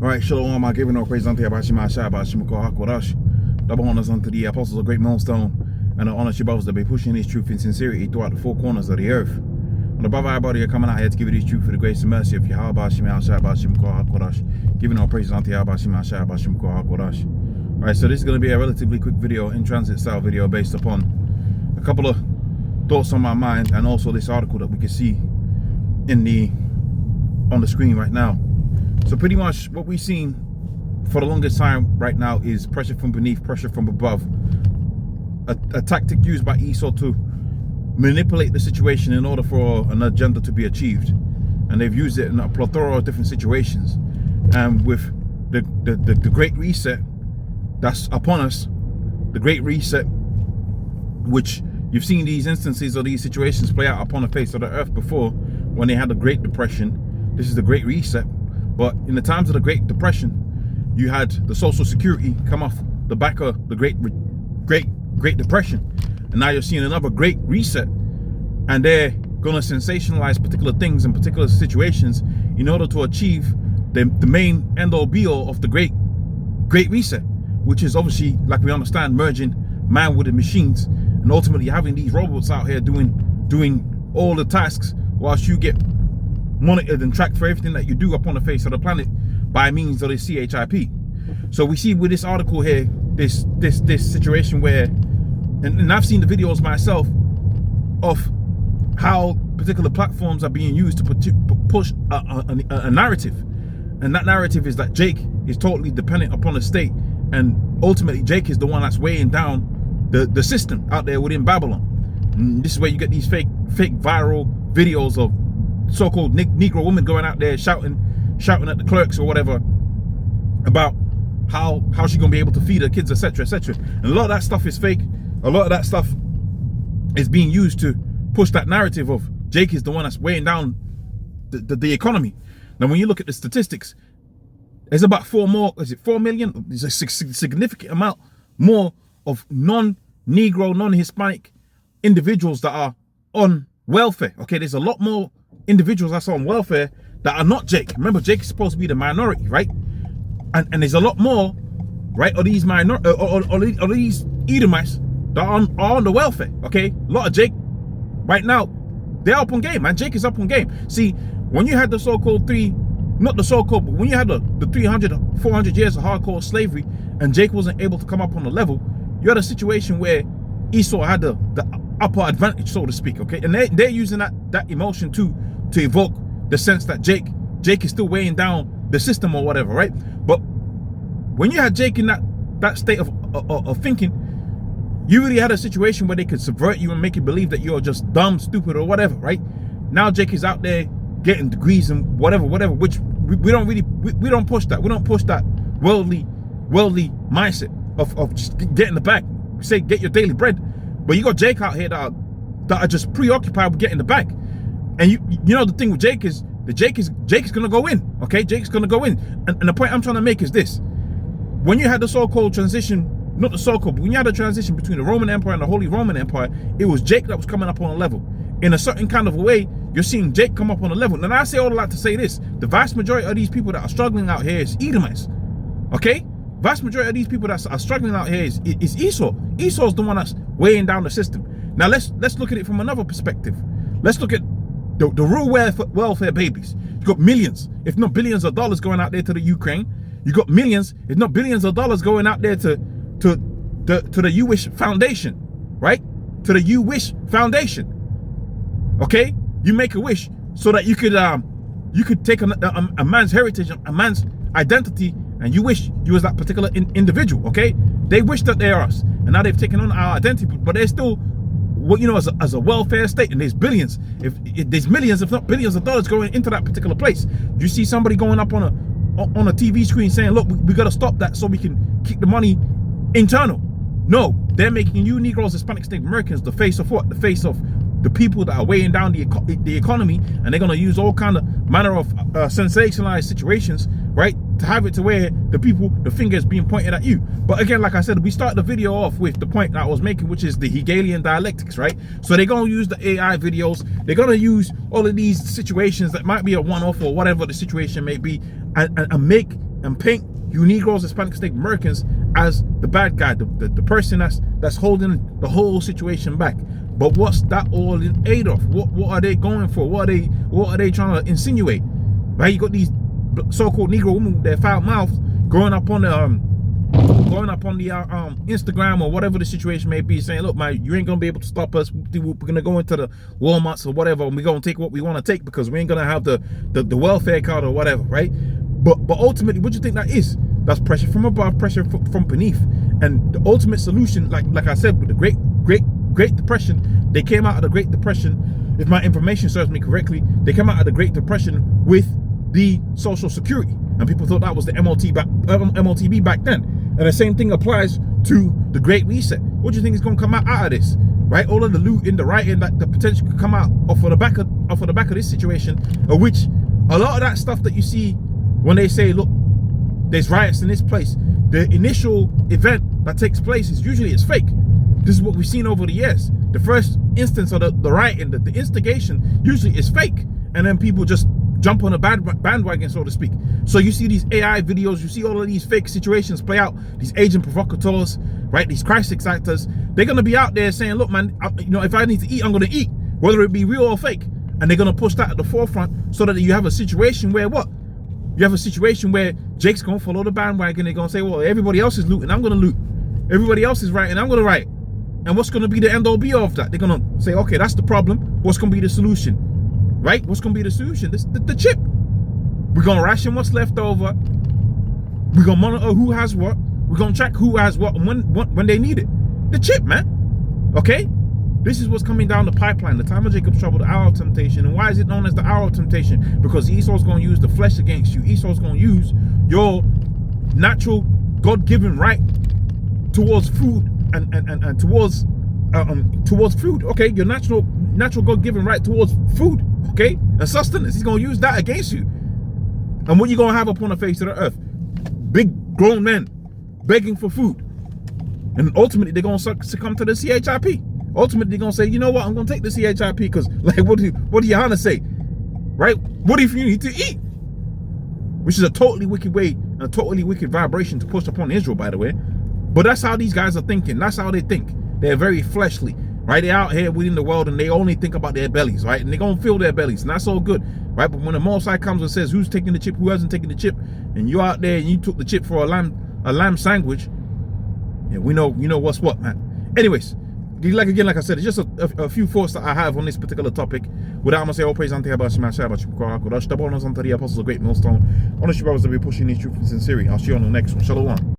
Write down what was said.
Alright, Shalom, I give no praise unto Yabashima Shabbat Shimako Hakorash. Double honors unto the apostles of Great Millstone, and the honor brothers that be pushing this truth in sincerity throughout the four corners of the earth. And above everybody are coming out here to give you this truth for the grace and mercy of Yahweh Shimei Shabbat Shimako Hakorash. Giving all praises unto Yabashima Shabbat Shimako Hakorash. Alright, so this is going to be a relatively quick video, in transit style video, based upon a couple of thoughts on my mind, and also this article that we can see on the screen right now. So pretty much what we've seen for the longest time right now is pressure from beneath, pressure from above. A tactic used by Esau to manipulate the situation in order for an agenda to be achieved. And they've used it in a plethora of different situations. And with the Great Reset that's upon us, the Great Reset, which you've seen these instances or these situations play out upon the face of the earth before, when they had the Great Depression. This is the Great Reset. But in the times of the Great Depression, you had the Social Security come off the back of the Great Depression. And now you're seeing another Great Reset. And they're going to sensationalize particular things in particular situations in order to achieve the main end-all be-all of the Great Reset, which is obviously, like we understand, merging man with the machines, and ultimately having these robots out here doing all the tasks, whilst you get monitored and tracked for everything that you do upon the face of the planet by means of this CHIP. So we see with this article here, this situation where, and I've seen the videos myself of how particular platforms are being used to push a narrative. And that narrative is that Jake is totally dependent upon the state, and ultimately Jake is the one that's weighing down the system out there within Babylon. And this is where you get these fake viral videos of so-called Negro women going out there shouting at the clerks or whatever about how she's gonna be able to feed her kids, etc., etc. And a lot of that stuff is fake. A lot of that stuff is being used to push that narrative of Jake is the one that's weighing down the economy. Now, when you look at the statistics, there's about 4 million? There's a significant amount more of non-Negro, non-Hispanic individuals that are on welfare. Okay, there's a lot more individuals that's on welfare that are not Jake. Remember, Jake is supposed to be the minority, right? And there's a lot more, right, of these or these Edomites that are on the welfare. Okay, a lot of Jake right now, they're up on game, man. Jake is up on game. See, when you had the so-called but when you had the 300, 400 years of hardcore slavery, and Jake wasn't able to come up on the level, you had a situation where Esau had the upper advantage, so to speak. Okay, and they're using that emotion to evoke the sense that Jake is still weighing down the system or whatever, right? But when you had Jake in that state of thinking, you really had a situation where they could subvert you and make you believe that you're just dumb, stupid, or whatever, right? Now Jake is out there getting degrees and whatever, which we don't push that. We don't push that worldly mindset of just getting the bag. We say get your daily bread. But you got Jake out here that are just preoccupied with getting the bag. And you know the thing with Jake is that Jake is gonna go in. Okay, Jake's gonna go in. And the point I'm trying to make is this: when you had the so-called transition, not the so-called, but when you had a transition between the Roman Empire and the Holy Roman Empire, it was Jake that was coming up on a level. In a certain kind of a way, you're seeing Jake come up on a level. And I say all of that to say this: the vast majority of these people that are struggling out here is Edomites. Okay? Vast majority of these people that are struggling out here is Esau. Esau's the one that's weighing down the system. Now let's look at it from another perspective. Let's look at the real welfare babies. You got millions, if not billions of dollars going out there to the Ukraine. You got millions, if not billions of dollars going out there to the U-Wish Foundation, right? To the U-Wish Foundation. Okay? You make a wish so that you could take a man's heritage, a man's identity, and you wish you was that particular individual. Okay? They wish that they're us, and now they've taken on our identity, but they're still, what you know, as a welfare state, and there's billions, if there's millions, if not billions of dollars going into that particular place. Do you see somebody going up on a TV screen saying, look, we got to stop that so we can keep the money internal? No, they're making you Negroes, Hispanics, Native Americans the face of what? The face of the people that are weighing down the economy, and they're going to use all kind of manner of sensationalized situations, right, to have it to where the finger is being pointed at you. But again, like I said, we started the video off with the point that I was making, which is the Hegelian dialectics, right? So they're going to use the AI videos, they're going to use all of these situations that might be a one-off or whatever the situation may be, and make and paint you Negroes, Hispanics, Native Americans as the bad guy, the person that's holding the whole situation back. But what's that all in aid of? What are they going for? What are they trying to insinuate? Right? You got these so-called Negro women with their foul mouths going up on the Instagram or whatever the situation may be, saying, look, man, you ain't gonna be able to stop us. We're gonna go into the Walmarts or whatever, and we're gonna take what we want to take because we ain't gonna have the welfare card or whatever, right? But ultimately, what do you think that is? That's pressure from above, pressure from beneath. And the ultimate solution, like I said, with the Great Depression, they came out of the Great Depression, if my information serves me correctly, they came out of the Great Depression with the Social Security. And people thought that was the MOTB back then. And the same thing applies to the Great Reset. What do you think is going to come out of this? Right? All of the looting, the rioting, that the potential could come out off of the back of this situation, of which a lot of that stuff that you see when they say, look, there's riots in this place, the initial event that takes place is usually it's fake. This is what we've seen over the years. The first instance of the rioting, the instigation, usually is fake. And then people just jump on a bandwagon, so to speak. So you see these AI videos, you see all of these fake situations play out, these agent provocateurs, right? These crisis actors, they're going to be out there saying, look, man, if I need to eat, I'm going to eat, whether it be real or fake. And they're going to push that at the forefront so that you have a situation where what? You have a situation where Jake's going to follow the bandwagon. They're going to say, well, everybody else is looting, I'm going to loot. Everybody else is writing, I'm going to write. And what's going to be the end all be all of that? They're going to say, okay, that's the problem. What's going to be the solution? Right? What's going to be the solution? The chip. We're going to ration what's left over. We're going to monitor who has what. We're going to track who has what and when they need it. The chip, man. Okay? This is what's coming down the pipeline. The time of Jacob's trouble, the hour of temptation. And why is it known as the hour of temptation? Because Esau's going to use the flesh against you. Esau's going to use your natural God-given right towards food and towards food. Okay? Your natural God-given right towards food. Okay? And sustenance. He's going to use that against you. And what you going to have upon the face of the earth? Big grown men begging for food. And ultimately, they're going to succumb to the CHIP. Ultimately, they're going to say, you know what? I'm going to take the CHIP because, like, what do you Hannah say? Right? What if you need to eat? Which is a totally wicked way, a totally wicked vibration to push upon Israel, by the way. But that's how these guys are thinking. That's how they think. They're very fleshly, right? They're out here within the world and they only think about their bellies, right? And they're going to fill their bellies, and that's all good, right? But when the Most High comes and says who's taking the chip, who hasn't taken the chip, and you're out there and you took the chip for a lamb sandwich, yeah, we know what's what, man. Anyways, like I said, it's just a few thoughts that I have on this particular topic. With that, I'm going to say all praise unto Yahweh, Shema Shah, the great millstone. Honestly, brothers, that we're pushing these truths in sincerity. I'll see you on the next one. Shalom.